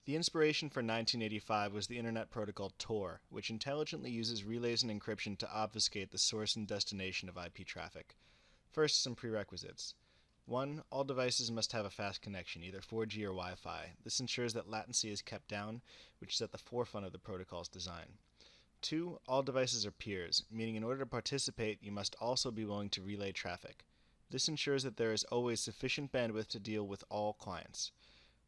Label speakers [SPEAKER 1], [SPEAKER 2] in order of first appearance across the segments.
[SPEAKER 1] The inspiration for 1985 was the Internet protocol Tor, which intelligently uses relays and encryption to obfuscate the source and destination of IP traffic. First, some prerequisites. 1. All devices must have a fast connection, either 4G or Wi-Fi. This ensures that latency is kept down, which is at the forefront of the protocol's design. 2. All devices are peers, meaning in order to participate, you must also be willing to relay traffic. This ensures that there is always sufficient bandwidth to deal with all clients.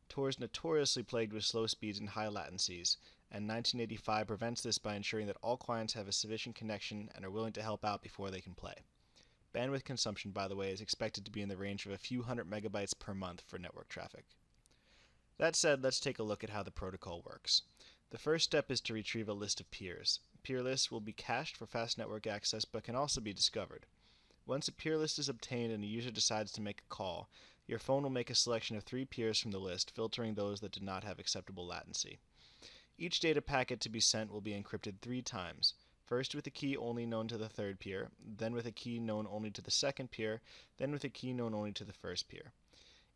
[SPEAKER 1] Tor is notoriously plagued with slow speeds and high latencies, and 1985 prevents this by ensuring that all clients have a sufficient connection and are willing to help out before they can play. Bandwidth consumption, by the way, is expected to be in the range of a few hundred megabytes per month for network traffic. That said, let's take a look at how the protocol works. The first step is to retrieve a list of peers. Peer lists will be cached for fast network access but can also be discovered. Once a peer list is obtained and a user decides to make a call, your phone will make a selection of 3 peers from the list, filtering those that do not have acceptable latency. Each data packet to be sent will be encrypted 3 times, first with a key only known to the third peer, then with a key known only to the second peer, then with a key known only to the first peer.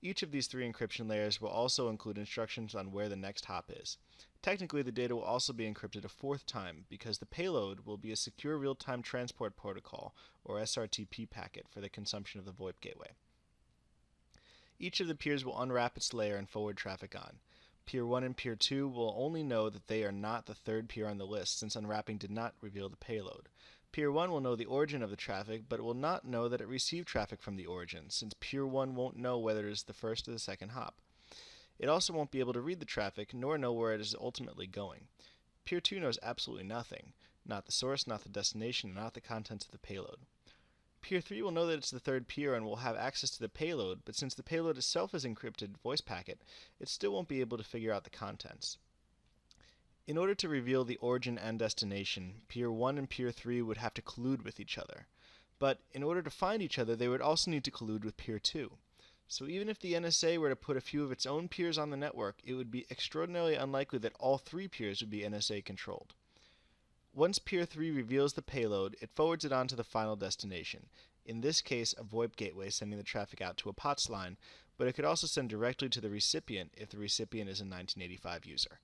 [SPEAKER 1] Each of these 3 encryption layers will also include instructions on where the next hop is. Technically, the data will also be encrypted a 4th time because the payload will be a secure real-time transport protocol, or SRTP packet, for the consumption of the VoIP gateway. Each of the peers will unwrap its layer and forward traffic on. Peer 1 and Peer 2 will only know that they are not the third peer on the list, since unwrapping did not reveal the payload. Peer 1 will know the origin of the traffic, but it will not know that it received traffic from the origin, since Peer 1 won't know whether it is the first or the second hop. It also won't be able to read the traffic, nor know where it is ultimately going. Peer 2 knows absolutely nothing, not the source, not the destination, and not the contents of the payload. Peer 3 will know that it's the third peer and will have access to the payload, but since the payload itself is encrypted voice packet, it still won't be able to figure out the contents. In order to reveal the origin and destination, Peer 1 and Peer 3 would have to collude with each other. But in order to find each other, they would also need to collude with Peer 2. So even if the NSA were to put a few of its own peers on the network, it would be extraordinarily unlikely that all 3 peers would be NSA controlled. Once Peer 3 reveals the payload, it forwards it on to the final destination, in this case a VoIP gateway sending the traffic out to a POTS line, but it could also send directly to the recipient if the recipient is a 1985 user.